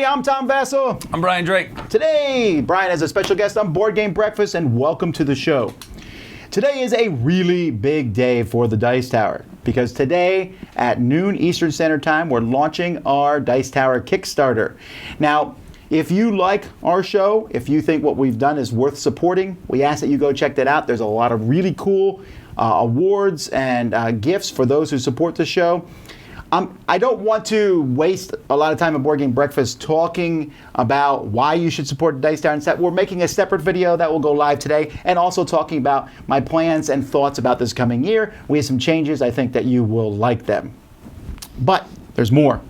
I'm Tom Vasel. I'm Bryan Drake. Today, Bryan has a special guest on Board Game Breakfast, and welcome to the show. Today is a really big day for the Dice Tower, because today at noon Eastern Standard Time, we're launching our Dice Tower Kickstarter. Now, if you like our show, if you think what we've done is worth supporting, we ask that you go check that out. There's a lot of really cool awards and gifts for those who support the show. I don't want to waste a lot of time at Board Game Breakfast talking about why you should support Dice Tower. Instead, we're making a separate video that will go live today, and also talking about my plans and thoughts about this coming year. We have some changes. I think that you will like them. But there's more.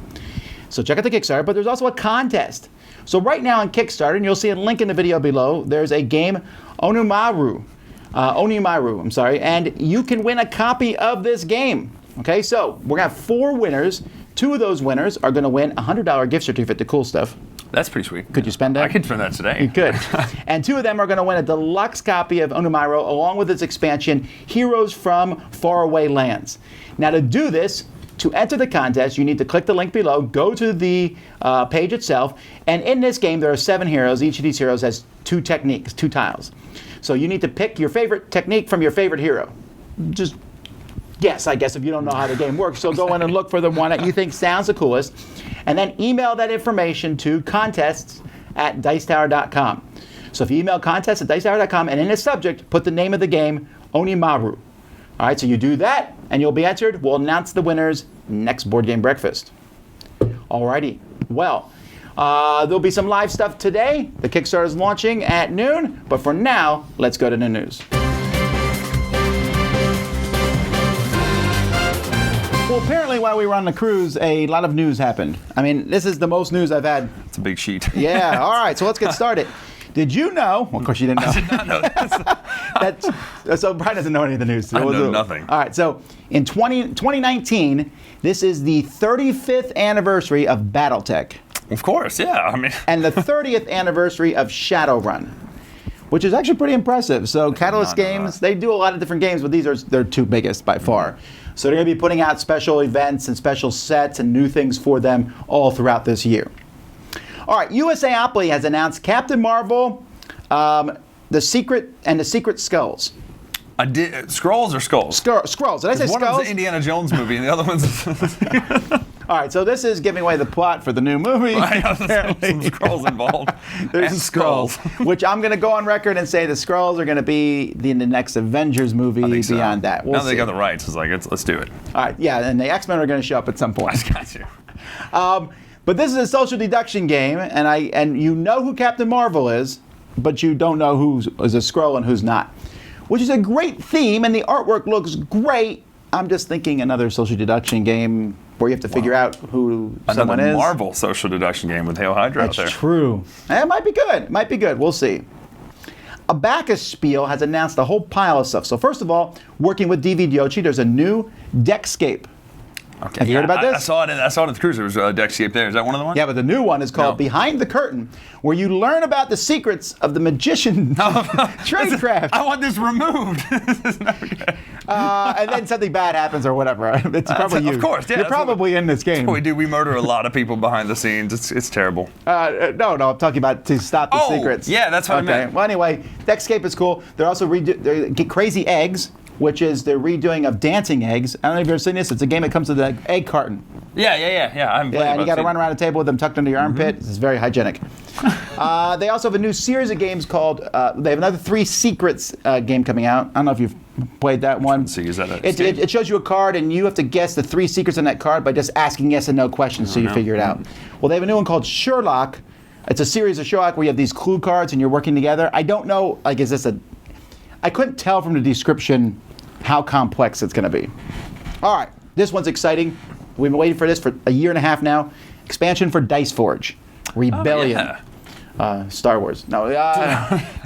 So check out the Kickstarter, but there's also a contest. So right now on Kickstarter, and you'll see a link in the video below, there's a game, Onimaru, and you can win a copy of this game. Okay, so we're going to have 4 winners. 2 of those winners are going to win a $100 gift certificate to Cool Stuff. That's pretty sweet. Could you spend that? I could spend that today. You could. And 2 of them are going to win a deluxe copy of Onimaru along with its expansion, Heroes from Faraway Lands. Now to do this, to enter the contest, you need to click the link below, go to the page itself, and in this game there are 7 heroes. Each of these heroes has 2 techniques, 2 tiles. So you need to pick your favorite technique from your favorite hero. Just guess, I guess, if you don't know how the game works. So go in and look for the one that you think sounds the coolest, and then email that information to contests@dicetower.com. So if you email contests@dicetower.com, and in the subject, put the name of the game, Onimaru. All right, so you do that, and you'll be entered. We'll announce the winners next Board Game Breakfast. Alrighty, well, there'll be some live stuff today. The Kickstarter is launching at noon, but for now, let's go to the news. Well, apparently while we were on the cruise, a lot of news happened. I mean, this is the most news I've had. It's a big sheet. Yeah, all right, so let's get started. Did you know? Well, of course you didn't know. I did not know this. So Bryan doesn't know any of the news. I know nothing. All right, so in 2019, this is the 35th anniversary of BattleTech. Of course, yeah. I mean, and the 30th anniversary of Shadowrun, which is actually pretty impressive. So Catalyst Games, they do a lot of different games, but these are their 2 biggest by far. So they're going to be putting out special events and special sets and new things for them all throughout this year. All right, USAopoly has announced Captain Marvel, The Secret, and the Secret Skulls. Scrolls or Skulls? Scrolls. Did I say one Skulls? One of them's the Indiana Jones movie, and the other one's... All right, so this is giving away the plot for the new movie. There's some Scrolls involved. There's Skrulls, which I'm going to go on record and say the Skrulls are going to be in the next Avengers movie beyond that. Now they got the rights. It's like, let's do it. All right, yeah, and the X-Men are going to show up at some point. I got you. But this is a social deduction game, and you know who Captain Marvel is, but you don't know who is a Skrull and who's not, which is a great theme, and the artwork looks great. I'm just thinking another social deduction game where you have to figure out who someone is. Another Marvel social deduction game with Hail Hydra out there. That's true. It might be good. It might be good. We'll see. Abacus Spiel has announced a whole pile of stuff. So first of all, working with DV Diochi, there's a new Deckscape. Okay. Have you heard about this? I saw it at the cruise. There was a Deckscape there. Is that one of the ones? Yeah, but the new one is called Behind the Curtain, where you learn about the secrets of the magician tradecraft. I want this removed. And then something bad happens or whatever. It's probably you. Of course, yeah. You're probably in this game. That's what we do. We murder a lot of people behind the scenes. It's terrible. No, I'm talking about to stop the secrets. Yeah, that's what I meant. Well, anyway, Deckscape is cool. They're also Crazy Eggs, which is the redoing of Dancing Eggs. I don't know if you've ever seen this. It's a game that comes with an egg carton. Yeah. And you got to run around a table with them tucked under your armpit. This is very hygienic. They also have a new series of games called, they have another 3 Secrets game coming out. I don't know if you've played that one. Let's see, is that it shows you a card, and you have to guess the 3 secrets on that card by just asking yes and no questions so you figure it out. Well, they have a new one called Sherlock. It's a series of Sherlock where you have these clue cards and you're working together. I don't know, is this I couldn't tell from the description how complex it's going to be. All right, this one's exciting. We've been waiting for this for a year and a half now. Expansion for Dice Forge, Rebellion. Star Wars. No,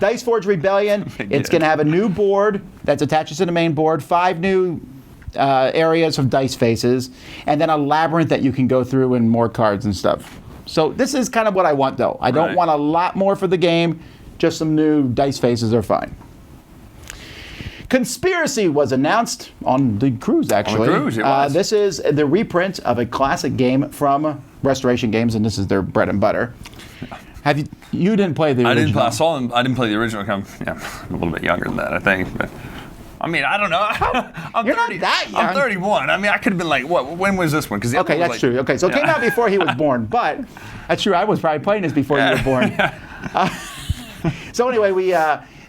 Dice Forge Rebellion. It's going to have a new board that's attached to the main board, 5 new areas of dice faces, and then a labyrinth that you can go through and more cards and stuff. So this is kind of what I want, though. I don't want a lot more for the game. Just some new dice faces are fine. Conspiracy was announced on the cruise, actually. On the cruise, it was. This is the reprint of a classic game from Restoration Games, and this is their bread and butter. Have you didn't play the original? I didn't play the original. I'm a little bit younger than that, I think. But I mean, I don't know. You're not that young. I'm 31. I mean, I could have been like, what? When was this one? Okay, that's true. Okay, so it came out before he was born, but that's true. I was probably playing this before you were born. So anyway, we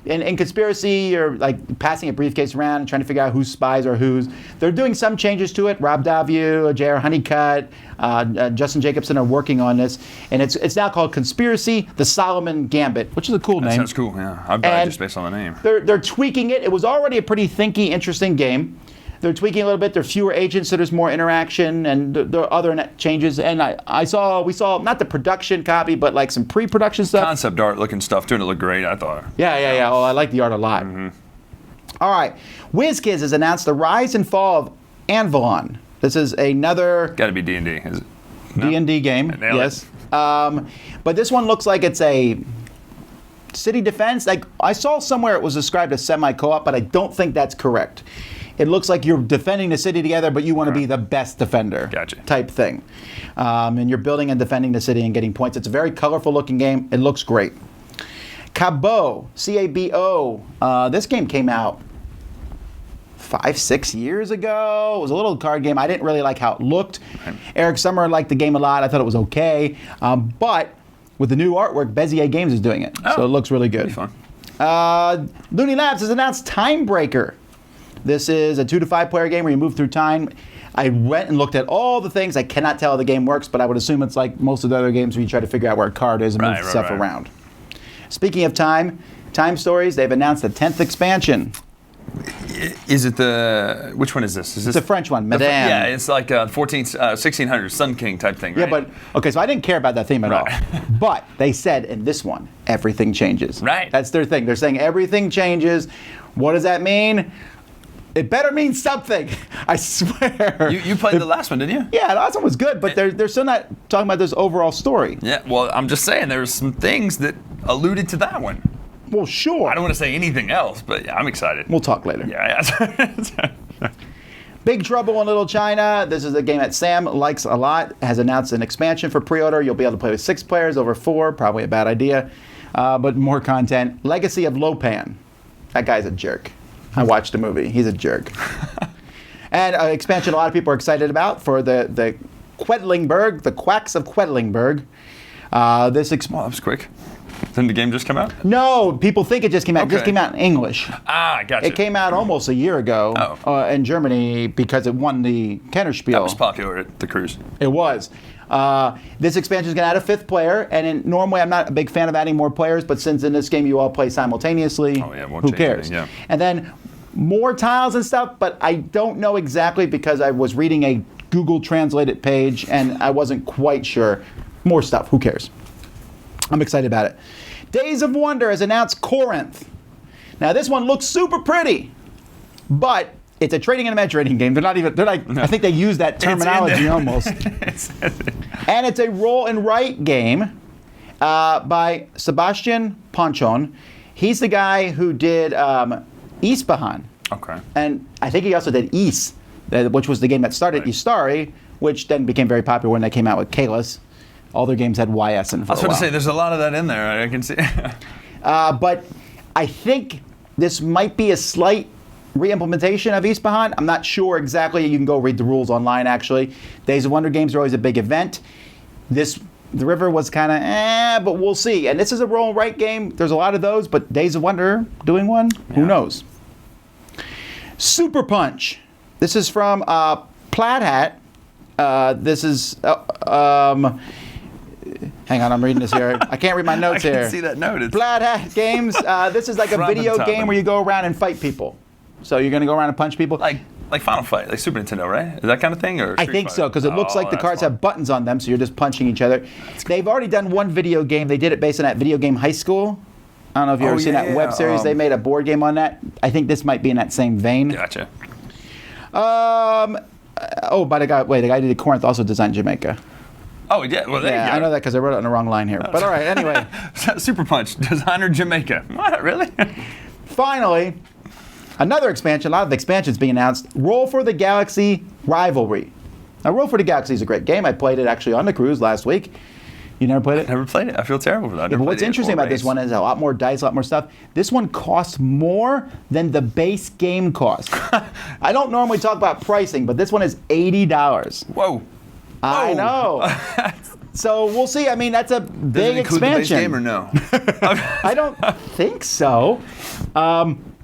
in Conspiracy, you're like passing a briefcase around and trying to figure out whose spies are whose. They're doing some changes to it. Rob Daviau, J.R. Honeycutt, Justin Jacobson are working on this, and it's now called Conspiracy: The Solomon Gambit, which is a cool name. That sounds cool. Yeah, I'd buy it just based on the name. They're tweaking it. It was already a pretty thinky, interesting game. They're tweaking a little bit. There are fewer agents, so there's more interaction, and there are other changes. And we saw not the production copy, but like some pre-production stuff. Concept art looking stuff too, and it looked great, I thought. Yeah. Oh, I like the art a lot. All right, WizKids has announced the rise and fall of Anvilon. This is another Got to be D&D, is it? No? D&D game. Yes. But this one looks like it's a city defense. Like I saw somewhere it was described as semi-co-op, but I don't think that's correct. It looks like you're defending the city together, but you want to be the best defender. Gotcha. Type thing. And you're building and defending the city and getting points. It's a very colorful looking game. It looks great. Cabo, C-A-B-O. This game came out 5-6 years ago. It was a little card game. I didn't really like how it looked. Right. Eric Summer liked the game a lot. I thought it was okay. But with the new artwork, Bezier Games is doing it. So it looks really good. That'd be fun. Looney Labs has announced Timebreaker. This is a 2 to 5 player game where you move through time. I went and looked at all the things. I cannot tell how the game works, but I would assume it's like most of the other games where you try to figure out where a card is and move stuff around. Speaking of time stories, they've announced the 10th expansion. Is it which one is this? Is this it's a French one, Madame. Yeah, it's like 1600 Sun King type thing, right? Yeah, but, okay, so I didn't care about that theme at all. But they said in this one, everything changes. Right. That's their thing. They're saying everything changes. What does that mean? It better mean something. I swear. You played the last one, didn't you? Yeah, the last one was good, but they're still not talking about this overall story. Yeah, well, I'm just saying there's some things that alluded to that one. Well, sure. I don't want to say anything else, but yeah, I'm excited. We'll talk later. Yeah. Big Trouble in Little China. This is a game that Sam likes a lot. Has announced an expansion for pre-order. You'll be able to play with 6 players over 4. Probably a bad idea, but more content. Legacy of Lopan. That guy's a jerk. I watched the movie. He's a jerk. And an expansion a lot of people are excited about for the Quedlingberg, the Quacks of Quedlingberg. That was quick. Didn't the game just come out? No, people think it just came out. It just came out in English. Ah, gotcha. It came out almost a year ago in Germany because it won the Kennerspiel. That was popular at the cruise. It was. This expansion is going to add a 5th player, and normally I'm not a big fan of adding more players, but since in this game you all play simultaneously, who cares? Yeah. And then more tiles and stuff, but I don't know exactly because I was reading a Google translated page and I wasn't quite sure. More stuff, who cares? I'm excited about it. Days of Wonder has announced Corinth. Now this one looks super pretty, but it's a trading and image rating game. I think they use that terminology almost. And it's a roll and write game by Sebastian Ponchon. He's the guy who did Ispahan. Okay. And I think he also did Is, which was the game that started Istari, which then became very popular when they came out with Kalis. All their games had YS in for a while. I was going to say, there's a lot of that in there. I can see. But I think this might be a slight re-implementation of Ispahan. I'm not sure exactly. You can go read the rules online, actually. Days of Wonder games are always a big event. The River was kind of but we'll see. And this is a roll and write game. There's a lot of those, but Days of Wonder doing one? Yeah. Who knows? Super Punch. This is from Plaid Hat. This is... hang on, I'm reading this here. I can't read my notes here. I can see that note. Plaid Hat Games. This is like a video game where you go around and fight people. So you're going to go around and punch people? Like Final Fight, like Super Nintendo, right? Is that kind of thing? Or I think so, because it looks like the cards have buttons on them, so you're just punching each other. They've already done one video game. They did it based on that Video Game High School. I don't know if you've ever seen that web series. They made a board game on that. I think this might be in that same vein. Gotcha. By the guy who did Corinth also designed Jamaica. Oh, yeah. Well, there you go. I know that because I wrote it on the wrong line here. But all right, anyway. Super Punch, designer Jamaica. What, really? Finally, Another expansion, a lot of expansions being announced. Roll for the Galaxy Rivalry. Now, Roll for the Galaxy is a great game. I played it actually on the cruise last week. You never played it? Never played it. I feel terrible for that. Yeah, but what's interesting about this one is a lot more dice, a lot more stuff. This one costs more than the base game costs. I don't normally talk about pricing, but this one is $80. Whoa. I know. So we'll see. I mean, that's a big Does it include expansion. the base game or no? I don't think so.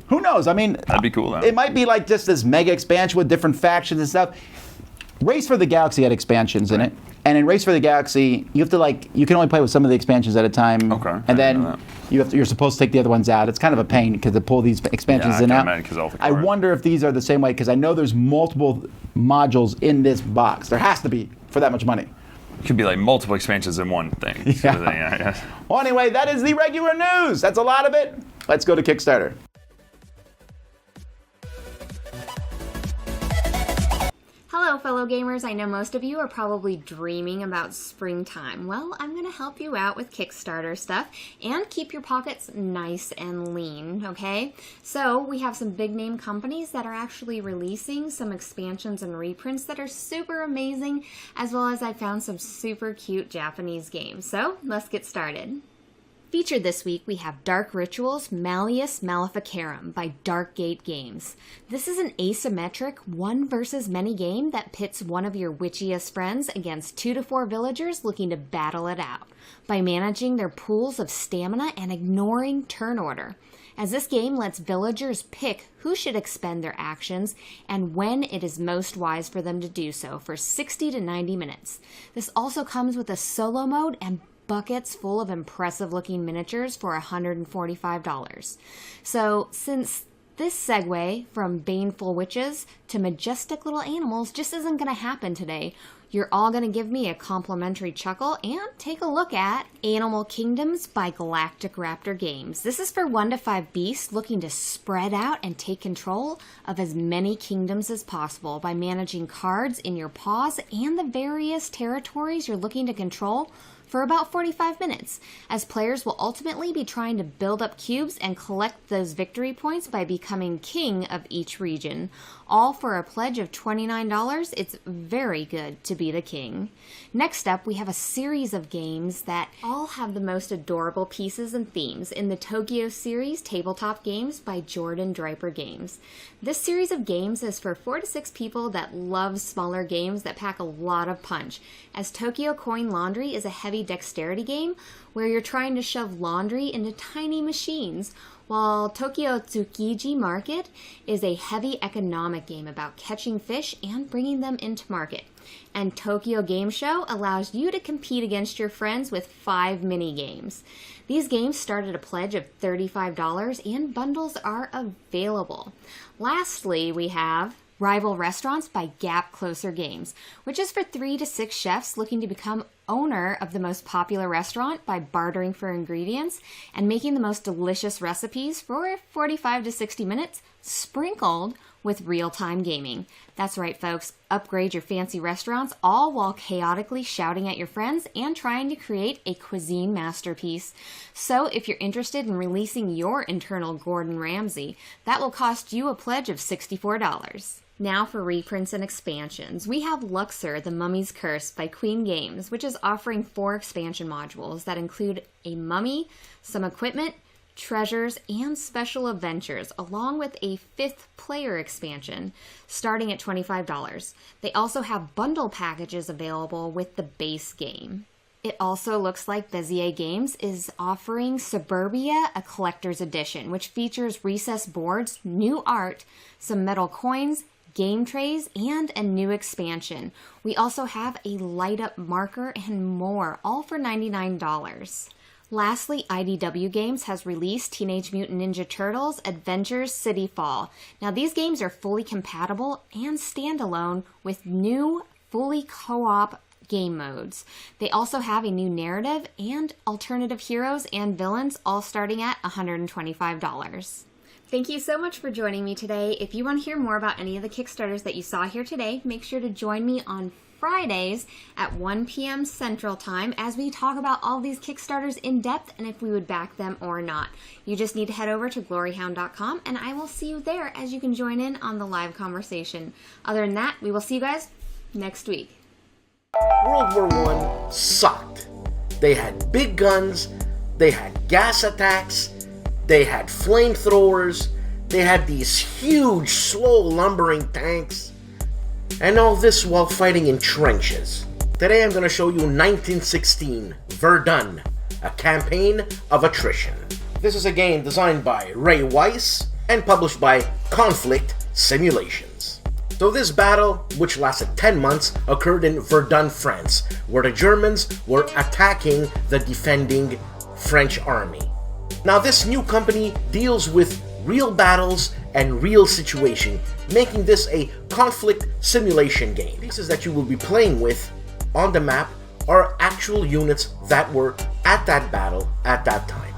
Who knows? I mean, That'd be cool, though. It might be like just this mega expansion with different factions and stuff. Race for the Galaxy had expansions in it. And in Race for the Galaxy, you have to you can only play with some of the expansions at a time. Okay. And then you're supposed to take the other ones out. It's kind of a pain because to pull these expansions in and out. I wonder if these are the same way because I know there's multiple modules in this box. There has to be for that much money. It could be like multiple expansions in one thing. Yeah. Sort of thing, I guess. Well, anyway, that is the regular news. That's a lot of it. Let's go to Kickstarter. Hello, fellow gamers. I know most of you are probably dreaming about springtime. Well, I'm going to help you out with Kickstarter stuff and keep your pockets nice and lean, okay? So we have some big name companies that are actually releasing some expansions and reprints that are super amazing, as well as I found some super cute Japanese games. So let's get started. Featured this week, we have Dark Rituals Malleus Maleficarum by Darkgate Games. This is an asymmetric one versus many game that pits one of your witchiest friends against 2 to 4 villagers looking to battle it out by managing their pools of stamina and ignoring turn order, as this game lets villagers pick who should expend their actions and when it is most wise for them to do so for 60 to 90 minutes. This also comes with a solo mode and buckets full of impressive looking miniatures for $145. So since this segue from baneful witches to majestic little animals just isn't going to happen today, you're all going to give me a complimentary chuckle and take a look at Animal Kingdoms by Galactic Raptor Games. This is for 1 to 5 beasts looking to spread out and take control of as many kingdoms as possible by managing cards in your paws and the various territories you're looking to control for about 45 minutes, as players will ultimately be trying to build up cubes and collect those victory points by becoming king of each region. All for a pledge of $29. It's very good to be the king. Next up, we have a series of games that all have the most adorable pieces and themes in the Tokyo series Tabletop Games by Jordan Draper Games. This series of games is for 4 to 6 people that love smaller games that pack a lot of punch, as Tokyo Coin Laundry is a heavy dexterity game where you're trying to shove laundry into tiny machines, while Tokyo Tsukiji Market is a heavy economic game about catching fish and bringing them into market. And Tokyo Game Show allows you to compete against your friends with 5 mini games. These games start at a pledge of $35 and bundles are available. Lastly, we have Rival Restaurants by Gap Closer Games, which is for 3 to 6 chefs looking to become owner of the most popular restaurant by bartering for ingredients and making the most delicious recipes for 45 to 60 minutes, sprinkled with real-time gaming. That's right, folks. Upgrade your fancy restaurants, all while chaotically shouting at your friends and trying to create a cuisine masterpiece. So if you're interested in releasing your internal Gordon Ramsay, that will cost you a pledge of $64. Now for reprints and expansions. We have Luxor, The Mummy's Curse by Queen Games, which is offering 4 expansion modules that include a mummy, some equipment, treasures, and special adventures, along with a 5th player expansion, starting at $25. They also have bundle packages available with the base game. It also looks like Bezier Games is offering Suburbia, a collector's edition, which features recessed boards, new art, some metal coins, game trays, and a new expansion. We also have a light-up marker and more, all for $99. Lastly, IDW Games has released Teenage Mutant Ninja Turtles Adventures City Fall. Now, these games are fully compatible and standalone with new, fully co-op game modes. They also have a new narrative and alternative heroes and villains, all starting at $125. Thank you so much for joining me today. If you want to hear more about any of the Kickstarters that you saw here today, make sure to join me on Fridays at 1 p.m. Central Time as we talk about all these Kickstarters in depth and if we would back them or not. You just need to head over to gloryhound.com and I will see you there as you can join in on the live conversation. Other than that, we will see you guys next week. World War I sucked. They had big guns, they had gas attacks, they had flamethrowers, they had these huge, slow, lumbering tanks, and all this while fighting in trenches. Today I'm going to show you 1916, Verdun, a campaign of attrition. This is a game designed by Ray Weiss and published by Conflict Simulations. So this battle, which lasted 10 months, occurred in Verdun, France, where the Germans were attacking the defending French army. Now this new company deals with real battles and real situation, making this a conflict simulation game. Pieces that you will be playing with on the map are actual units that were at that battle at that time.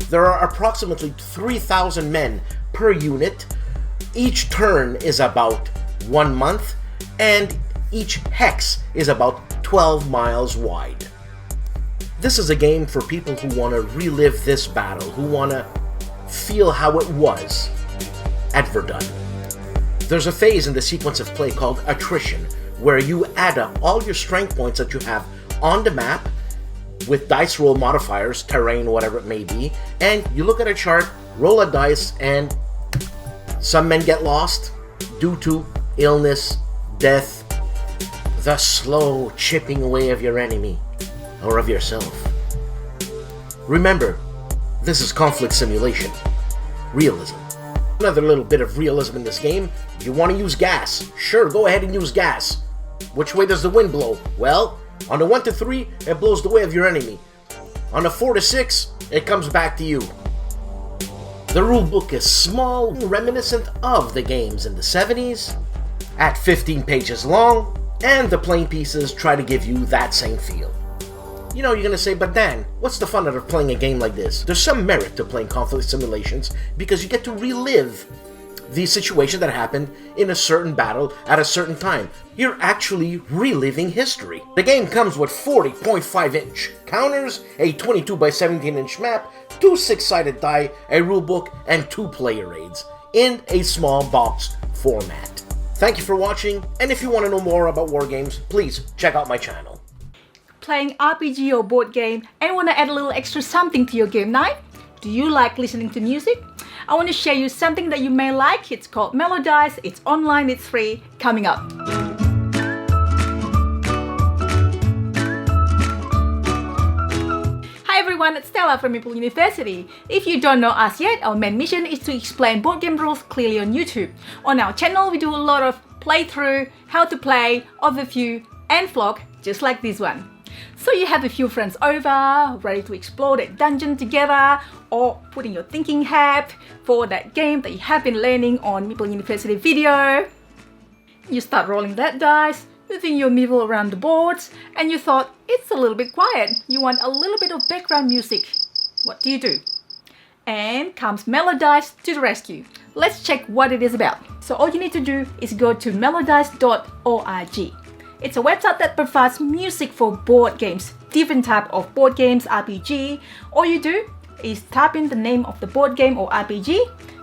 There are approximately 3,000 men per unit. Each turn is about 1 month, and each hex is about 12 miles wide. This is a game for people who want to relive this battle, who want to feel how it was at Verdun. There's a phase in the sequence of play called attrition, where you add up all your strength points that you have on the map with dice roll modifiers, terrain, whatever it may be, and you look at a chart, roll a dice, and some men get lost due to illness, death, the slow chipping away of your enemy or of yourself. Remember, this is conflict simulation. Realism. Another little bit of realism in this game. You want to use gas? Sure, go ahead and use gas. Which way does the wind blow? Well, on the 1 to 3, it blows the way of your enemy. On the 4 to 6, it comes back to you. The rulebook is small, reminiscent of the games in the 70s, at 15 pages long, and the playing pieces try to give you that same feel. You know, you're gonna say, but Dan, what's the fun out of playing a game like this? There's some merit to playing conflict simulations because you get to relive the situation that happened in a certain battle at a certain time. You're actually reliving history. The game comes with 40.5-inch counters, a 22 by 17-inch map, 2 6-sided die, a rulebook, and 2 player aids in a small boxed format. Thank you for watching, and if you want to know more about wargames, please check out my channel. Playing RPG or board game and want to add a little extra something to your game night? Do you like listening to music? I want to share you something that you may like. It's called Melodice. It's online, it's free, coming up. Hi everyone, it's Stella from Meeple University. If you don't know us yet, our main mission is to explain board game rules clearly on YouTube. On our channel, we do a lot of playthrough, how to play, overview, and vlog, just like this one. So you have a few friends over, ready to explore that dungeon together, or put in your thinking hat for that game that you have been learning on Meeple University video. You start rolling that dice, moving your Meeple around the boards, and you thought it's a little bit quiet. You want a little bit of background music. What do? And comes Melodice to the rescue. Let's check what it is about. So all you need to do is go to melodice.org. It's a website that provides music for board games, different type of board games, RPG. All you do is type in the name of the board game or RPG.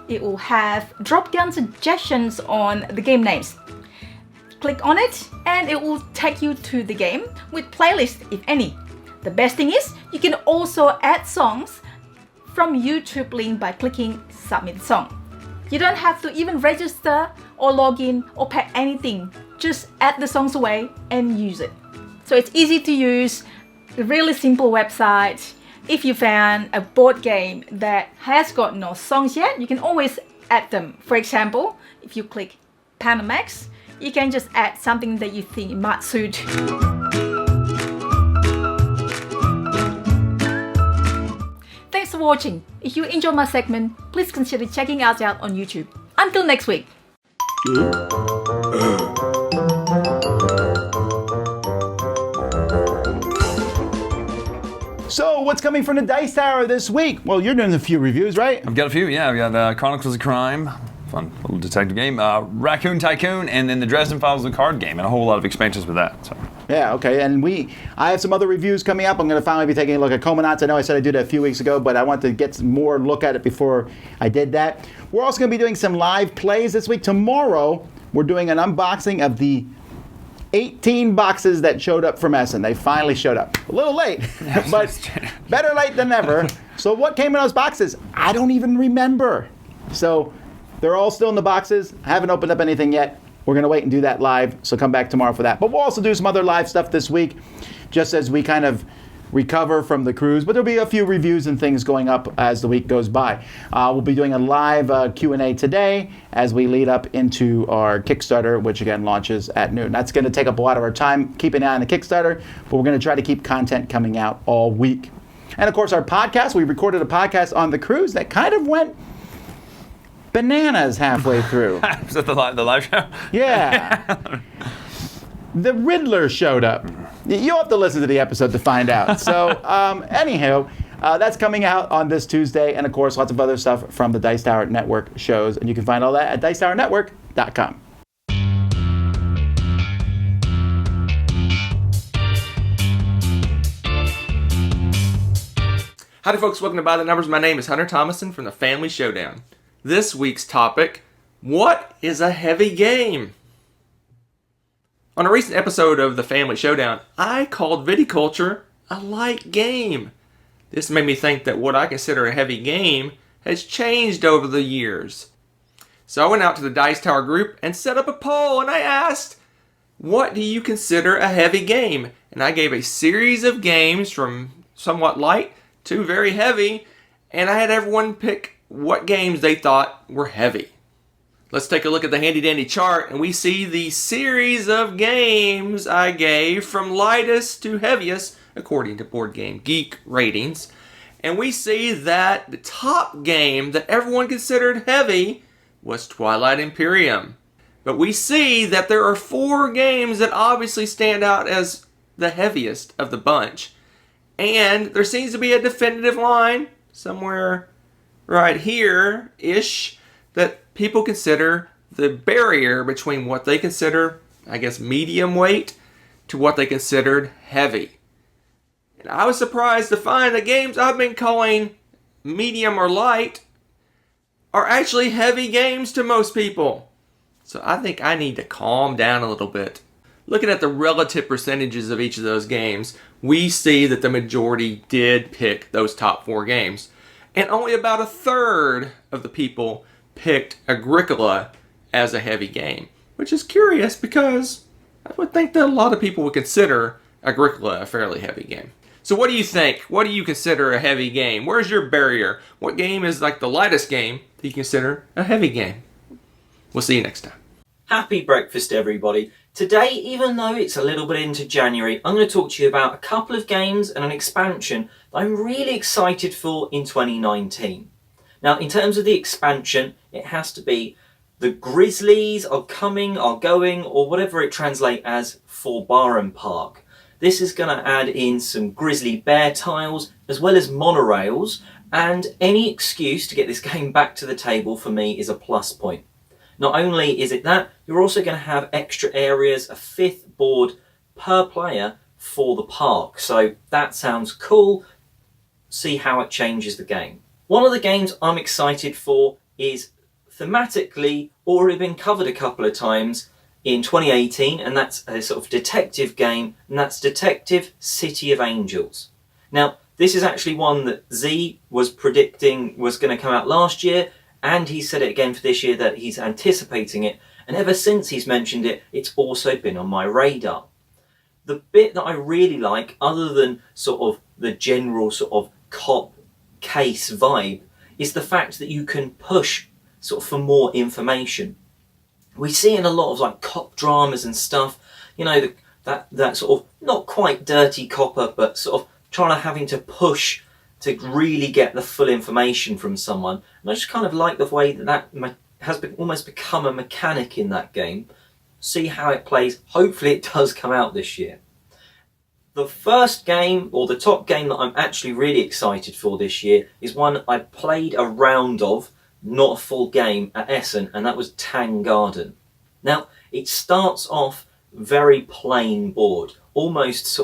It will have drop-down suggestions on the game names. Click on it and it will take you to the game with playlists, if any. The best thing is you can also add songs from YouTube link by clicking Submit Song. You don't have to even register or log in or pay anything. Just add the songs away and use it. So it's easy to use, a really simple website. If you found a board game that has got no songs yet, you can always add them. For example, if you click Panamax, you can just add something that you think might suit. Thanks for watching. If you enjoyed my segment, please consider checking us out on YouTube. Until next week. So, what's coming from the Dice Tower this week? Well, you're doing a few reviews, right? I've got a few, yeah. I've got Chronicles of Crime, fun little detective game. Raccoon Tycoon, and then the Dresden Files, the card game, and a whole lot of expansions with that. So. Yeah, okay. And I have some other reviews coming up. I'm going to finally be taking a look at Comanauts. I know I said I did it a few weeks ago, but I wanted to get some more look at it before I did that. We're also going to be doing some live plays this week. Tomorrow, we're doing an unboxing of the 18 boxes that showed up from Essen. They finally showed up. A little late, but better late than never. So what came in those boxes? I don't even remember. So they're all still in the boxes. I haven't opened up anything yet. We're going to wait and do that live, so come back tomorrow for that. But we'll also do some other live stuff this week, just as we kind of recover from the cruise. But there'll be a few reviews and things going up as the week goes by. We'll be doing a live Q&A today as we lead up into our Kickstarter, which again launches at noon. That's going to take up a lot of our time, keeping an eye on the Kickstarter, but we're going to try to keep content coming out all week. And of course, our podcast, we recorded a podcast on the cruise that kind of went bananas halfway through. Is that the live show? Yeah. The Riddler showed up. You'll have to listen to the episode to find out. So, anyhow, that's coming out on this Tuesday. And, of course, lots of other stuff from the Dice Tower Network shows. And you can find all that at dicetowernetwork.com. Howdy folks, welcome to By the Numbers. My name is Hunter Thomason from the Family Showdown. This week's topic, what is a heavy game? On a recent episode of the Family Showdown, I called viticulture a light game. This made me think that what I consider a heavy game has changed over the years. So I went out to the Dice Tower group and set up a poll and I asked, what do you consider a heavy game? And I gave a series of games from somewhat light to very heavy, and I had everyone pick what games they thought were heavy. Let's take a look at the handy dandy chart, and we see the series of games I gave from lightest to heaviest according to Board Game Geek ratings. And we see that the top game that everyone considered heavy was Twilight Imperium. But we see that there are 4 games that obviously stand out as the heaviest of the bunch. And there seems to be a definitive line somewhere right here-ish that people consider the barrier between what they consider, I guess, medium weight to what they considered heavy. And I was surprised to find that games I've been calling medium or light are actually heavy games to most people. So I think I need to calm down a little bit. Looking at the relative percentages of each of those games, we see that the majority did pick those top 4 games. And only about a third of the people picked Agricola as a heavy game. Which is curious because I would think that a lot of people would consider Agricola a fairly heavy game. So what do you think? What do you consider a heavy game? Where's your barrier? What game is like the lightest game that you consider a heavy game? We'll see you next time. Happy breakfast, everybody. Today, even though it's a little bit into January, I'm going to talk to you about a couple of games and an expansion that I'm really excited for in 2019. Now, in terms of the expansion, it has to be the Grizzlies are coming, are going, or whatever it translates as for Barham Park. This is going to add in some grizzly bear tiles, as well as monorails, and any excuse to get this game back to the table for me is a plus point. Not only is it that, you're also going to have extra areas, a 5th board per player for the park. So that sounds cool. See how it changes the game. One of the games I'm excited for is thematically already been covered a couple of times in 2018, and that's a sort of detective game, and that's Detective City of Angels. Now, this is actually one that Z was predicting was going to come out last year, and he said it again for this year that he's anticipating it. And ever since he's mentioned it, it's also been on my radar. The bit that I really like, other than sort of the general sort of cop case vibe, is the fact that you can push sort of for more information. We see in a lot of like cop dramas and stuff, you know, that sort of not quite dirty copper, but sort of having to push to really get the full information from someone. And I just kind of like the way that has almost become a mechanic in that game. See how it plays. Hopefully it does come out this year. The first game, or the top game that I'm actually really excited for this year, is one I played a round of not a full game at Essen, and that was Tang Garden. Now, it starts off very plain board, almost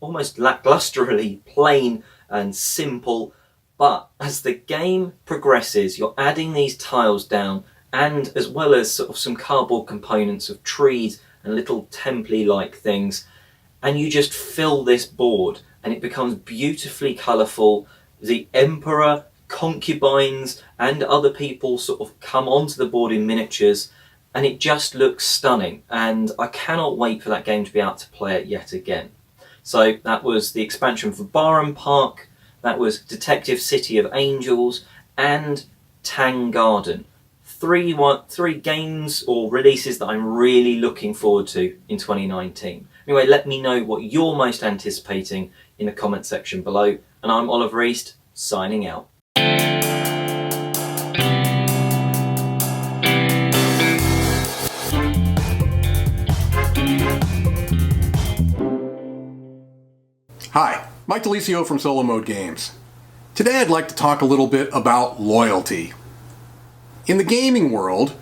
lacklusterly plain and simple, but as the game progresses, you're adding these tiles down, and as well as sort of some cardboard components of trees and little temple-like things, and you just fill this board, and it becomes beautifully colourful. The Emperor, concubines, and other people sort of come onto the board in miniatures, and it just looks stunning, and I cannot wait for that game to be out to play it yet again. So that was the expansion for Barham Park, that was Detective City of Angels, and Tang Garden. Three games or releases that I'm really looking forward to in 2019. Anyway, let me know what you're most anticipating in the comment section below. And I'm Oliver East, signing out. Hi, Mike DeLisio from Solomode Games. Today I'd like to talk a little bit about loyalty. In the gaming world,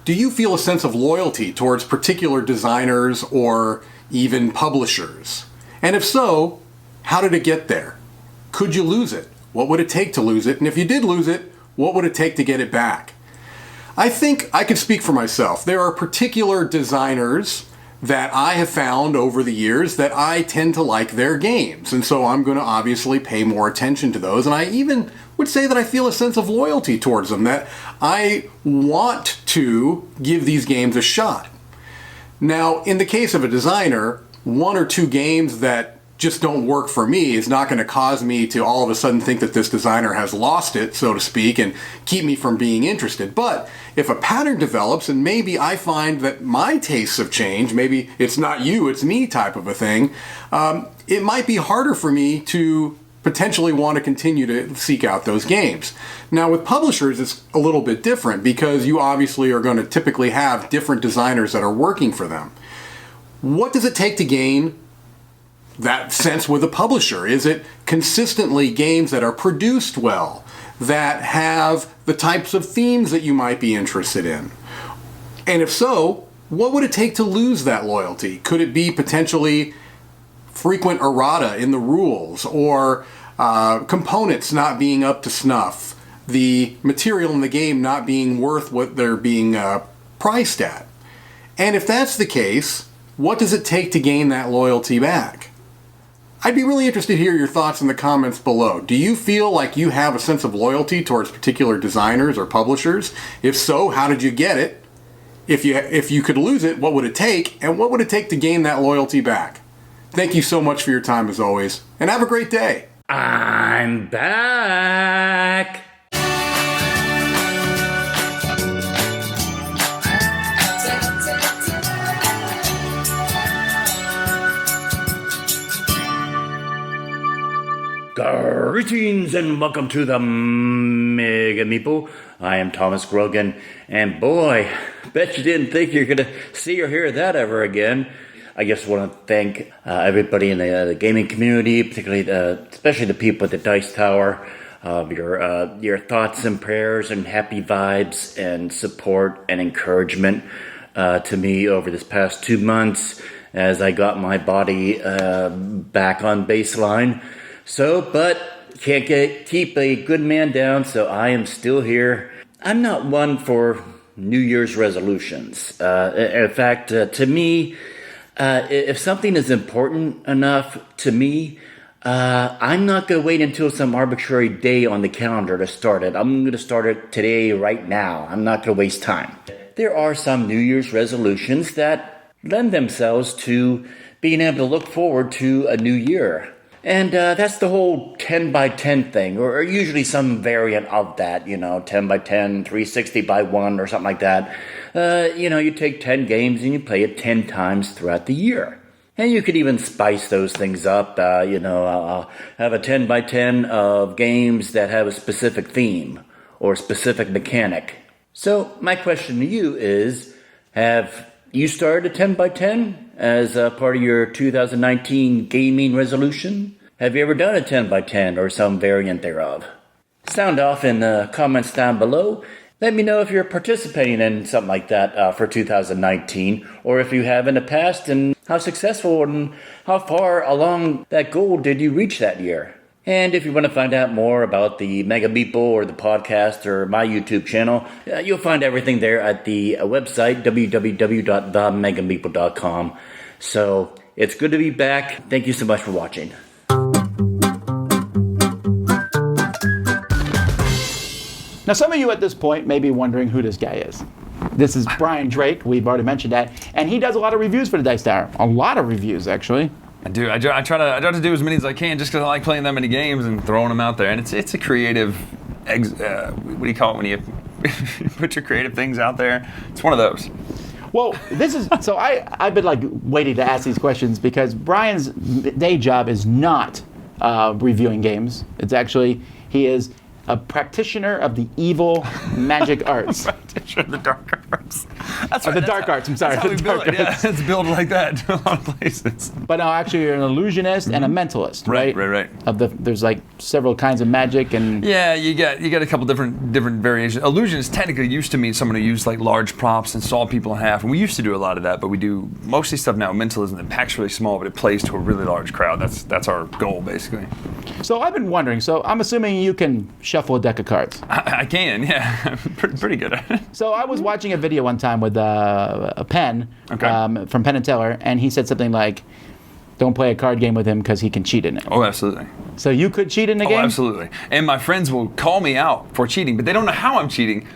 do you feel a sense of loyalty towards particular designers or even publishers? And if so, how did it get there? Could you lose it? What would it take to lose it? And if you did lose it, what would it take to get it back? I think I could speak for myself. There are particular designers that I have found over the years that I tend to like their games. And so I'm going to obviously pay more attention to those. And I even would say that I feel a sense of loyalty towards them, that I want to give these games a shot. Now, in the case of a designer, one or two games that just don't work for me is not going to cause me to all of a sudden think that this designer has lost it, so to speak, and keep me from being interested. But if a pattern develops and maybe I find that my tastes have changed, maybe it's not you, it's me type of a thing, it might be harder for me to potentially want to continue to seek out those games. Now with publishers, it's a little bit different because you obviously are going to typically have different designers that are working for them. What does it take to gain that sense with a publisher? Is it consistently games that are produced well, that have the types of themes that you might be interested in? And if so, what would it take to lose that loyalty? Could it be potentially frequent errata in the rules, or components not being up to snuff, the material in the game not being worth what they're being priced at? And if that's the case, what does it take to gain that loyalty back? I'd be really interested to hear your thoughts in the comments below. Do you feel like you have a sense of loyalty towards particular designers or publishers? If so, how did you get it? If you could lose it, what would it take? And what would it take to gain that loyalty back? Thank you so much for your time as always, and have a great day. I'm back. Greetings and welcome to the Mega Meeple. I am Thomas Grogan, and boy, bet you didn't think you're going to see or hear that ever again. I just want to thank everybody in the gaming community, particularly especially the people at the Dice Tower, your thoughts and prayers and happy vibes and support and encouragement to me over this past 2 months as I got my body back on baseline. But can't keep a good man down, so I am still here. I'm not one for New Year's resolutions. In fact, to me, if something is important enough to me, I'm not going to wait until some arbitrary day on the calendar to start it. I'm going to start it today, right now. I'm not going to waste time. There are some New Year's resolutions that lend themselves to being able to look forward to a new year. And that's the whole 10 by 10 thing, or usually some variant of that, 10 by 10, 360 by 1, or something like that. You take 10 games and you play it 10 times throughout the year. And you could even spice those things up, I'll have a 10 by 10 of games that have a specific theme or specific mechanic. So my question to you is, have you started a 10 by 10 as a part of your 2019 gaming resolution? Have you ever done a 10 by 10 or some variant thereof? Sound off in the comments down below. Let me know if you're participating in something like that for 2019, or if you have in the past, and how successful and how far along that goal did you reach that year. And if you want to find out more about the Mega Meeple or the podcast or my YouTube channel, you'll find everything there at the website, www.themegameeple.com. So it's good to be back. Thank you so much for watching. Now, some of you at this point may be wondering who this guy is. This is Bryan Drake. We've already mentioned that. And he does a lot of reviews for the Dice Tower. A lot of reviews, actually. I do. I try to do as many as I can just because I like playing that many games and throwing them out there. And it's a creative, what do you call it when you put your creative things out there? It's one of those. Well, this is, so I've been like waiting to ask these questions because Bryan's day job is not reviewing games. It's actually, he is a practitioner of the evil magic arts. Practitioner of the dark arts. That's right. The dark arts, I'm sorry. That's how we build it. Yeah, it's built like that in a lot of places. But no, actually you're an illusionist and a mentalist, right? Right. There's like several kinds of magic and... Yeah, you get a couple different variations. Illusionist technically used to mean someone who used like large props and saw people in half. And we used to do a lot of that, but we do mostly stuff now. Mentalism that packs really small, but it plays to a really large crowd. That's our goal, basically. So I've been wondering, so I'm assuming you can shuffle a deck of cards. I can, yeah. pretty good at it. So I was watching a video one time with a Penn from Penn & Teller, and he said something like, don't play a card game with him because he can cheat in it. Oh, absolutely. So you could cheat in the game? Oh, absolutely. And my friends will call me out for cheating, but they don't know how I'm cheating.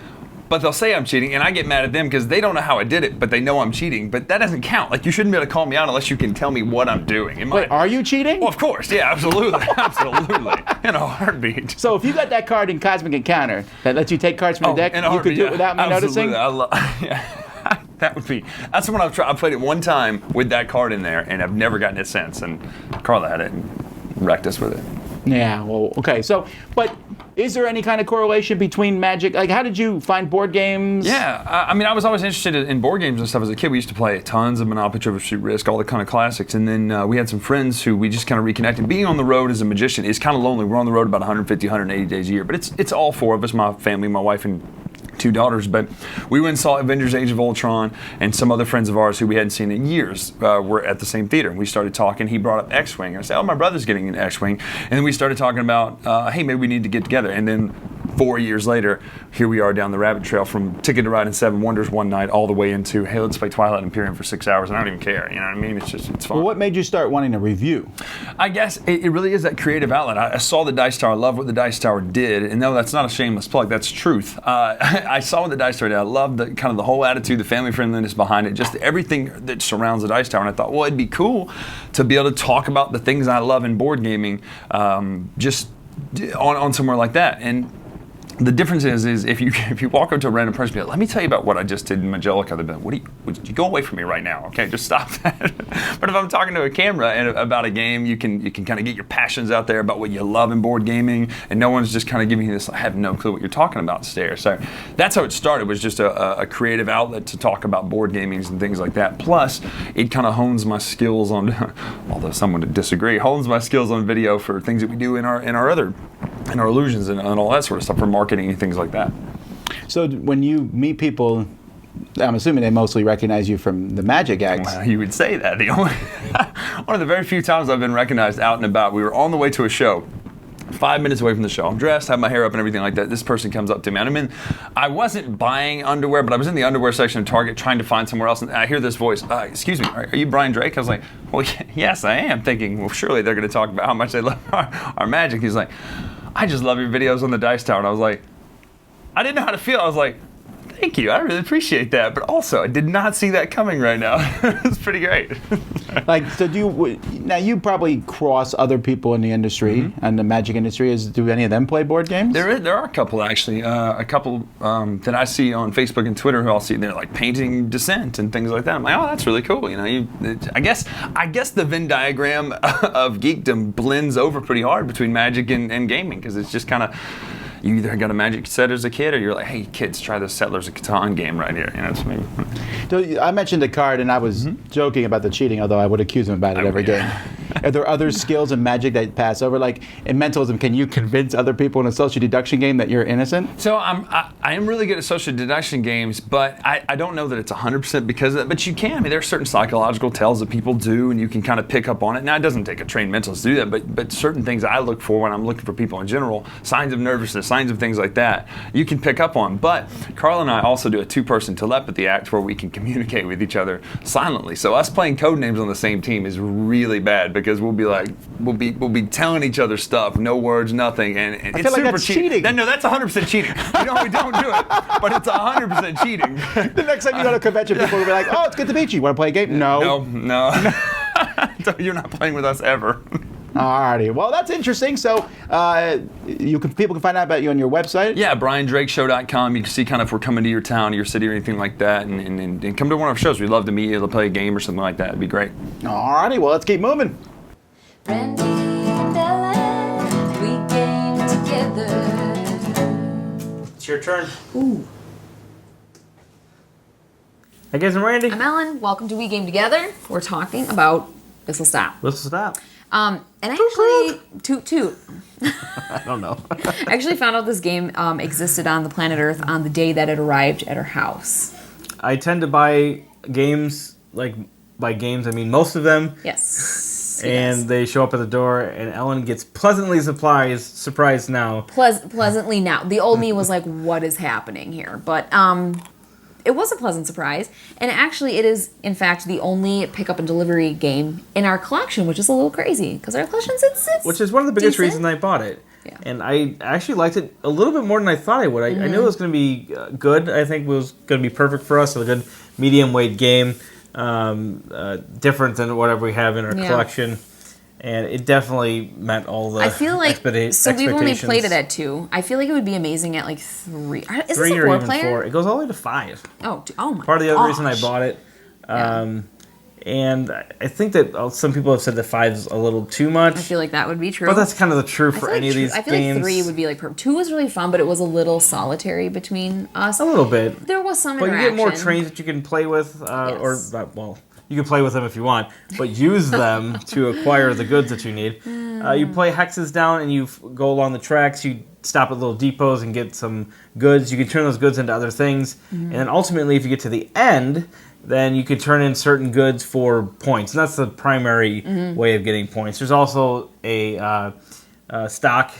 But they'll say I'm cheating, and I get mad at them because they don't know how I did it, but they know I'm cheating. But that doesn't count. Like, you shouldn't be able to call me out unless you can tell me what I'm doing. Wait, are you cheating? Well, of course. Yeah, absolutely. Absolutely. In a heartbeat. So if you got that card in Cosmic Encounter that lets you take cards from the deck, you could do it without me noticing? That would be. That's the one I've tried. I played it one time with that card in there, and I've never gotten it since. And Carla had it and wrecked us with it. Yeah, well, okay. So, but is there any kind of correlation between magic? Like, how did you find board games? Yeah, I mean, I was always interested in board games and stuff as a kid. We used to play tons of Monopoly, Troubleshoot, Risk, all the kind of classics. And then we had some friends who we just kind of reconnected. Being on the road as a magician is kind of lonely. We're on the road about 150, 180 days a year. But it's all four of us, my family, my wife, and 2 daughters. But we went and saw Avengers Age of Ultron, and some other friends of ours who we hadn't seen in years were at the same theater. And we started talking. He brought up X-Wing. I said, oh, my brother's getting an X-Wing. And then we started talking about, hey, maybe we need to get together. And then 4 years later, here we are down the rabbit trail from Ticket to Ride and Seven Wonders one night all the way into, hey, let's play Twilight Imperium for 6 hours. And I don't even care. You know what I mean? It's fun. Well, what made you start wanting to review? I guess it really is that creative outlet. I saw the Dice Tower. I love what the Dice Tower did. And no, that's not a shameless plug. That's truth. I saw what the Dice Tower did. I loved the kind of the whole attitude, the family friendliness behind it, just everything that surrounds the Dice Tower. And I thought, well, it'd be cool to be able to talk about the things I love in board gaming just on somewhere like that. And the difference is if you walk up to a random person and be like, let me tell you about what I just did in Majelica, they'll be like, would you go away from me right now? Okay, just stop that. But if I'm talking to a camera and about a game, you can kind of get your passions out there about what you love in board gaming, and no one's just kind of giving you this, I have no clue what you're talking about stare. So that's how it started, was just a creative outlet to talk about board gamings and things like that. Plus, it kind of hones my skills on, although someone would disagree, hones my skills on video for things that we do in our illusions and all that sort of stuff, for marketing and things like that. So when you meet people, I'm assuming they mostly recognize you from the magic acts. Well, you would say that. One of the very few times I've been recognized out and about, we were on the way to a show, 5 minutes away from the show. I'm dressed, have my hair up and everything like that. This person comes up to me. And I wasn't buying underwear, but I was in the underwear section of Target trying to find somewhere else. And I hear this voice, excuse me, are you Bryan Drake? I was like, well, yes, I am. Thinking, well, surely they're going to talk about how much they love our magic. He's like, I just love your videos on the Dice Tower. And I was like, I didn't know how to feel. I was like, thank you. I really appreciate that. But also, I did not see that coming right now. It's pretty great. Like, so now you probably cross other people in the industry, and the magic industry. Do any of them play board games? There are a couple, actually. A couple that I see on Facebook and Twitter who I'll see, they're like painting Descent and things like that. I'm like, oh, that's really cool. You know, I guess the Venn diagram of geekdom blends over pretty hard between magic and gaming, because it's just kind of, you either got a magic set as a kid, or you're like, hey kids, try the Settlers of Catan game right here. You know, it's maybe. So I mentioned the card, and I was joking about the cheating, although I would accuse him about it every game. Are there other skills in magic that pass over? Like in mentalism, can you convince other people in a social deduction game that you're innocent? So I am really good at social deduction games, but I don't know that it's 100% because of that. But you can. I mean, there are certain psychological tells that people do, and you can kind of pick up on it. Now, it doesn't take a trained mentalist to do that, but certain things I look for when I'm looking for people in general, signs of nervousness, signs of things like that, you can pick up on. But Carl and I also do a 2-person telepathy act where we can communicate with each other silently. So us playing code names on the same team is really bad because we'll be telling each other stuff, no words, nothing, and I it's feel like super that's cheating. cheating. No, that's 100% cheating. We don't do it, but it's 100% cheating. The next time you go to a convention, people will be like, "Oh, it's good to meet you. Want to play a game?" No. So you're not playing with us ever. Alrighty. Well, that's interesting. So, people can find out about you on your website. Yeah, BryanDrakeShow.com. You can see kind of if we're coming to your town, your city, or anything like that, and come to one of our shows. We'd love to meet you, to play a game or something like that. It'd be great. Alrighty. Well, let's keep moving. Randy and Ellen, we game together. It's your turn. Ooh. Hey guys, I'm Randy. I'm Ellen. Welcome to We Game Together. We're talking about Vasel Stop. Let's stop. And I actually toot. I don't know. I actually found out this game existed on the planet Earth on the day that it arrived at our house. I tend to buy games, like by games, I mean most of them. Yes. And they show up at the door, and Ellen gets pleasantly surprised now. Pleasantly now. The old me was like, what is happening here? But it was a pleasant surprise. And actually, it is, in fact, the only pick-up and delivery game in our collection, which is a little crazy, because our collection's it's which is one of the biggest decent. reasons I bought it. Yeah. And I actually liked it a little bit more than I thought I would. I knew it was going to be good. I think it was going to be perfect for us. A good medium-weight game, different than whatever we have in our collection. And it definitely met all the I feel like, so we've only expectations. played it at 2. I feel like it would be amazing at like 3. Is 3 this a or 4 even player? 4. It goes all the way to 5. Oh my Part of the other reason I gosh. bought it. And I think that some people have said that 5 is a little too much. I feel like that would be true. But that's kind of the truth for I feel any of these I feel games. like 3 would be like 2 was really fun, but it was a little solitary between us. A little bit. There was some But you interaction. get more trains that you can play with, you can play with them if you want, but use them to acquire the goods that you need. You play hexes down and you go along the tracks. You stop at little depots and get some goods. You can turn those goods into other things. And then ultimately, if you get to the end, then you can turn in certain goods for points. And that's the primary way of getting points. There's also a stock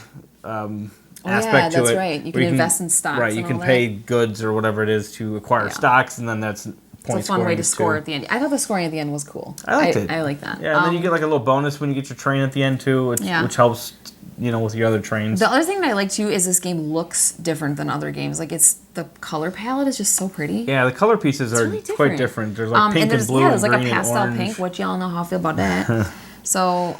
aspect to it. That's right. You can invest in stocks. Right, you and can all pay that. goods or whatever it is to acquire stocks, and then that's point It's a fun way to scoring score at the end. I thought the scoring at the end was cool. I liked it. I like that. Yeah, and then you get like a little bonus when you get your train at the end too, which helps, with your other trains. The other thing that I like too is this game looks different than other games. Like the color palette is just so pretty. Yeah, the color pieces are really quite different. There's like pink and blue yeah, and there's like green a pastel and orange. pink, which y'all know how I feel about that. So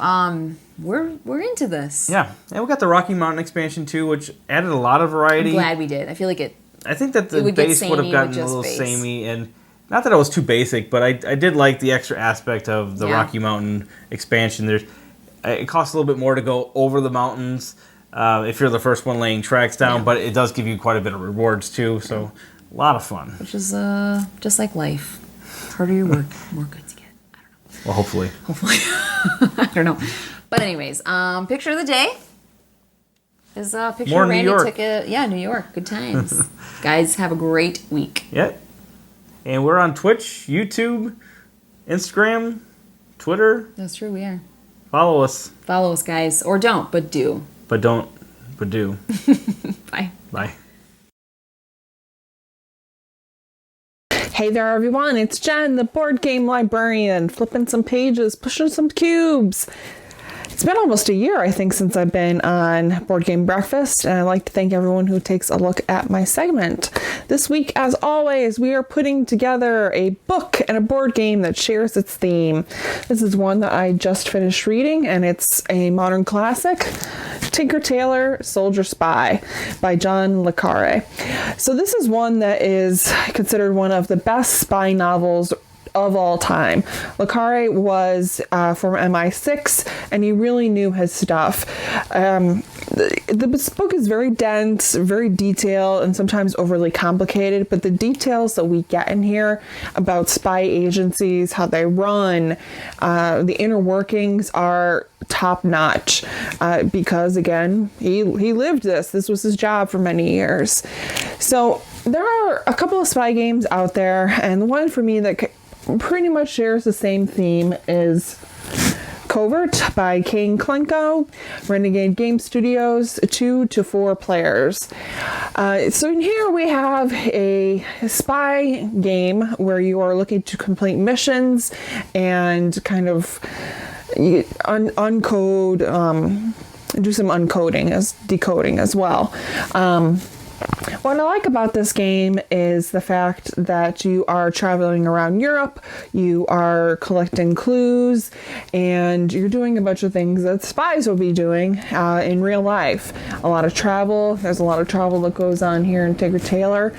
we're into this. Yeah, and we got the Rocky Mountain expansion too, which added a lot of variety. I'm glad we did. I feel like it. I think that the would get base would have samey gotten with a just little base. samey, and not that it was too basic, but I did like the extra aspect of the Rocky Mountain expansion. It costs a little bit more to go over the mountains if you're the first one laying tracks down, but it does give you quite a bit of rewards too, so a lot of fun. Which is just like life. Harder you work, more goods you get. I don't know. Well, hopefully. I don't know. But anyways, picture of the day is a picture More of New Randy York. took New York. Good times. Guys, have a great week. Yep. And we're on Twitch, YouTube, Instagram, Twitter. That's true, we are. Follow us. Follow us, guys. Or don't, but do. But do. Bye. Bye. Hey there, everyone. It's Jen, the board game librarian, flipping some pages, pushing some cubes. It's been almost a year, I think, since I've been on Board Game Breakfast, and I'd like to thank everyone who takes a look at my segment. This week, as always, we are putting together a book and a board game that shares its theme. This is one that I just finished reading, and it's a modern classic, Tinker Tailor Soldier Spy by John le Carre. So this is one that is considered one of the best spy novels of all time. Le Carre was from MI6, and he really knew his stuff. This book is very dense, very detailed, and sometimes overly complicated, but the details that we get in here about spy agencies, how they run, the inner workings are top notch because, again, he lived this. This was his job for many years. So there are a couple of spy games out there, and the one for me that pretty much shares the same theme is Covert by Kane Klenko, Renegade Game Studios, 2 to 4 players. So in here we have a spy game where you are looking to complete missions and kind of uncode, do some uncoding, decoding as well. What I like about this game is the fact that you are traveling around Europe, you are collecting clues, and you're doing a bunch of things that spies will be doing in real life. A lot of travel. There's a lot of travel that goes on here in Tigger Taylor.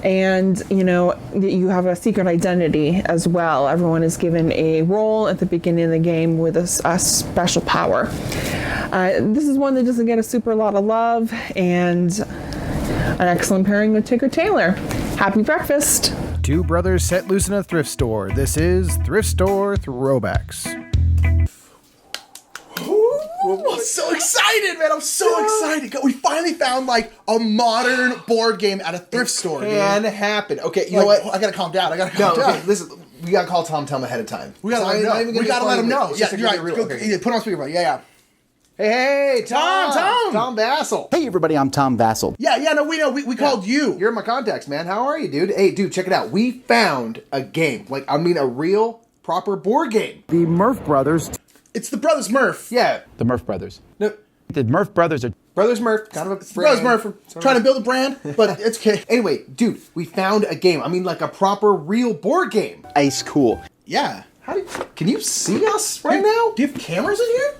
And, you have a secret identity as well. Everyone is given a role at the beginning of the game with a special power. This is one that doesn't get a super lot of love, and an excellent pairing with Tigger Taylor. Happy breakfast. Two brothers set loose in a thrift store. This is Thrift Store Throwbacks. Ooh, I'm so excited, man. I'm so excited. We finally found a modern board game at a thrift store. Can happen. Okay, you know what? I gotta calm down. Okay, listen. We gotta call Tom ahead of time. We gotta let him know. Yeah, you're right. Okay. Put on speaker. Yeah. Hey, Tom! Tom Vasel. Hey, everybody, I'm Tom Vasel. Yeah, no, we know. We called you. You're in my contacts, man. How are you, dude? Hey, dude, check it out. We found a game. A real, proper board game. The Murph Brothers. It's the Brothers Murph. Yeah. The Murph Brothers. No. The Murph Brothers are... Brothers Murph. Kind of a brand. Brothers Murph. Trying to build a brand, but it's okay. Anyway, dude, we found a game. A proper, real board game. Ice cool. Yeah. Can you see us right now? Do you have cameras in here?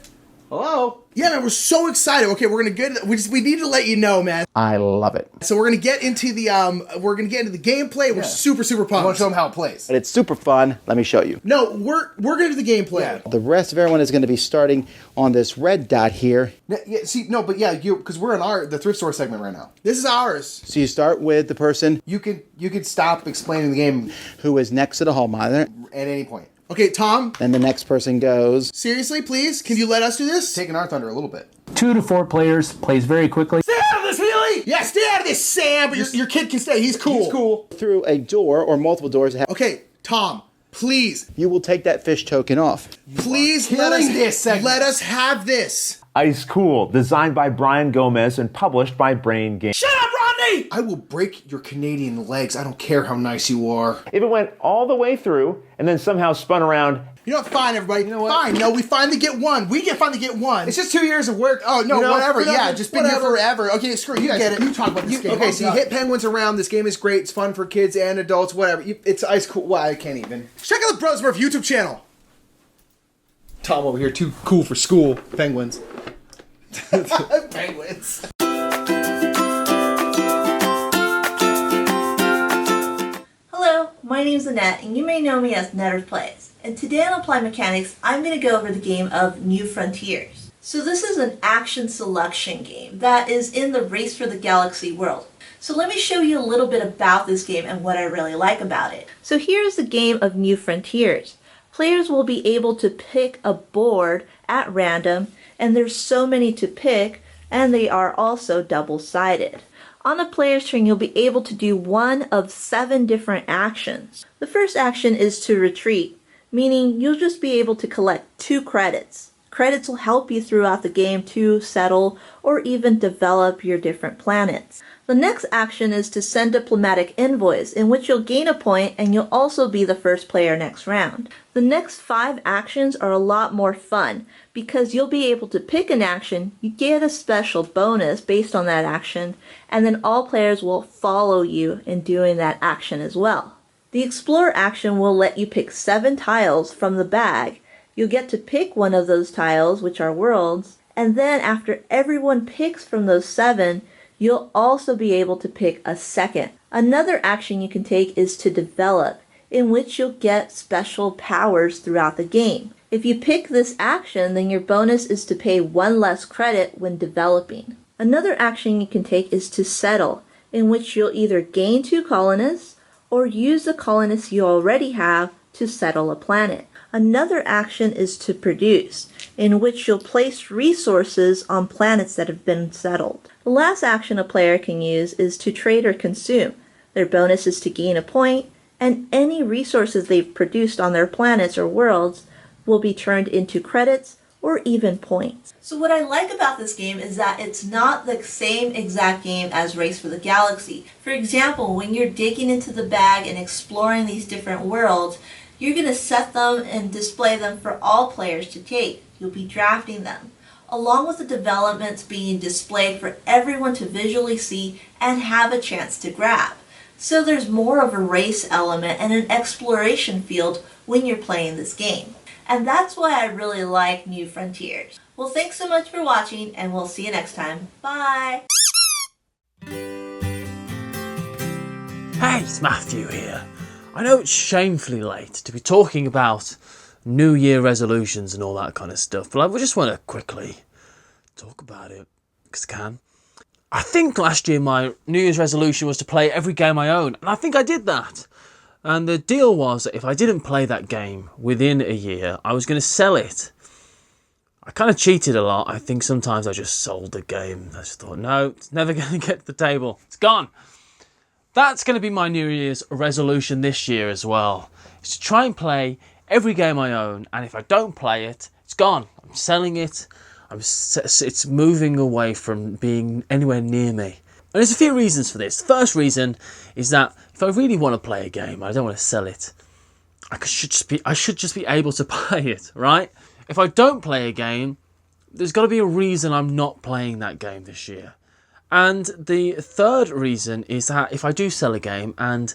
Hello? Yeah, man, we're so excited. Okay, we're gonna get. We need to let you know, man. I love it. So we're gonna get into the gameplay. We're super pumped. I want to show them how it plays. But it's super fun. Let me show you. No, we're gonna do the gameplay. Yeah. The rest of everyone is going to be starting on this red dot here. Because we're in the thrift store segment right now. This is ours. So you start with the person You could stop explaining the game who is next to the hall monitor. at any point. Okay, Tom. Then the next person goes. Seriously, please, can you let us do this? Taking our thunder a little bit. 2 to 4 players, plays very quickly. Stay out of this, Healy! Yeah, stay out of this, Sam. But your kid can stay. He's cool. He's cool. Through a door or multiple doors. Okay, Tom. Please. You will take that fish token off. Please let us have this. Ice Cool, designed by Brian Gomez and published by Brain Games. Shut up, Rodney! I will break your Canadian legs. I don't care how nice you are. If it went all the way through and then somehow spun around. You know what? Fine, everybody. You know what? Fine. No, we finally get one. finally get one. It's just 2 years of work. Oh, no, whatever. Yeah, just been here whatever. forever. Okay, screw you guys. Get it. You talk about this game. Okay, so you hit penguins around. This game is great. It's fun for kids and adults, whatever. It's Ice Cool. Well, I can't even. Check out the Bros Murph YouTube channel. Tom over here, too cool for school. Penguins. Penguins. Hello, my name is Annette, and you may know me as Netter Plays. And today on Applied Mechanics, I'm going to go over the game of New Frontiers. So this is an action selection game that is in the Race for the Galaxy world. So let me show you a little bit about this game and what I really like about it. So here's the game of New Frontiers. Players will be able to pick a board at random, and there's so many to pick, and they are also double-sided. On a player's turn, you'll be able to do one of 7 different actions. The first action is to retreat, meaning you'll just be able to collect 2 credits. Credits will help you throughout the game to settle or even develop your different planets. The next action is to send diplomatic envoys, in which you'll gain a point and you'll also be the first player next round. The next 5 actions are a lot more fun because you'll be able to pick an action, you get a special bonus based on that action, and then all players will follow you in doing that action as well. The Explorer action will let you pick 7 tiles from the bag. You'll get to pick one of those tiles, which are worlds, and then after everyone picks from those 7, you'll also be able to pick a second. Another action you can take is to develop, in which you'll get special powers throughout the game. If you pick this action, then your bonus is to pay 1 less credit when developing. Another action you can take is to settle, in which you'll either gain 2 colonists or use the colonists you already have to settle a planet. Another action is to produce, in which you'll place resources on planets that have been settled. The last action a player can use is to trade or consume. Their bonus is to gain a point, and any resources they've produced on their planets or worlds will be turned into credits or even points. So what I like about this game is that it's not the same exact game as Race for the Galaxy. For example, when you're digging into the bag and exploring these different worlds, you're going to set them and display them for all players to take. You'll be drafting them, along with the developments being displayed for everyone to visually see and have a chance to grab. So there's more of a race element and an exploration field when you're playing this game. And that's why I really like New Frontiers. Well, thanks so much for watching, and we'll see you next time. Bye! Hey, it's Matthew here. I know it's shamefully late to be talking about New Year resolutions and all that kind of stuff, but I just want to quickly talk about it, because I can. I think last year my New Year's resolution was to play every game I own, and I think I did that. And the deal was that if I didn't play that game within a year, I was going to sell it. I kind of cheated a lot. I think sometimes I just sold the game. I just thought, no, it's never going to get to the table. It's gone. That's going to be my New Year's resolution this year as well. It's to try and play every game I own. And if I don't play it, it's gone. I'm selling it. It's moving away from being anywhere near me. And there's a few reasons for this. The first reason is that if I really want to play a game, I don't want to sell it. I should just be able to play it, right? If I don't play a game, there's got to be a reason I'm not playing that game this year. And the third reason is that if I do sell a game and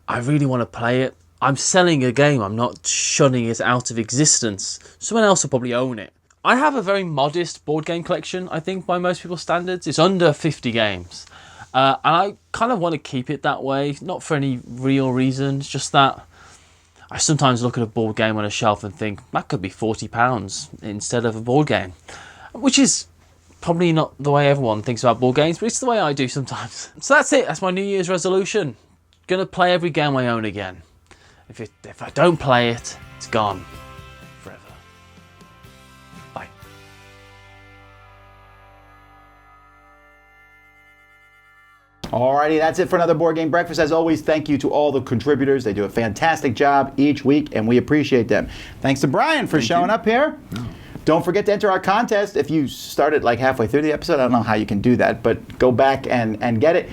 I really want to play it, I'm selling a game. I'm not shunning it out of existence. Someone else will probably own it. I have a very modest board game collection, I think, by most people's standards. It's under 50 games. And I kind of want to keep it that way, not for any real reasons, just that I sometimes look at a board game on a shelf and think, that could be £40 instead of a board game. Which is probably not the way everyone thinks about board games, but it's the way I do sometimes. So that's it. That's my New Year's resolution. Gonna play every game I own again. If I don't play it, it's gone. Forever. Bye. Alrighty, that's it for another Board Game Breakfast. As always, thank you to all the contributors. They do a fantastic job each week, and we appreciate them. Thanks to Bryan for showing up here. Don't forget to enter our contest. If you started like halfway through the episode, I don't know how you can do that, but go back and get it.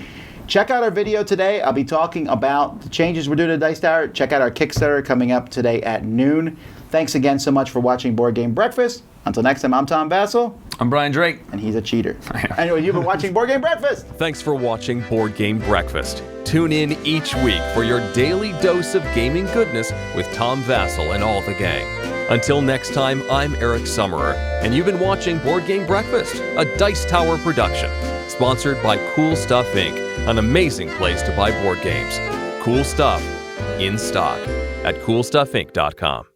Check out our video today. I'll be talking about the changes we're doing to Dice Tower. Check out our Kickstarter coming up today at noon. Thanks again so much for watching Board Game Breakfast. Until next time, I'm Tom Vasel. I'm Bryan Drake. And he's a cheater. Anyway, you've been watching Board Game Breakfast. Thanks for watching Board Game Breakfast. Tune in each week for your daily dose of gaming goodness with Tom Vasel and all the gang. Until next time, I'm Eric Summerer, and you've been watching Board Game Breakfast, a Dice Tower production, sponsored by Cool Stuff Inc., an amazing place to buy board games. Cool stuff in stock at coolstuffinc.com.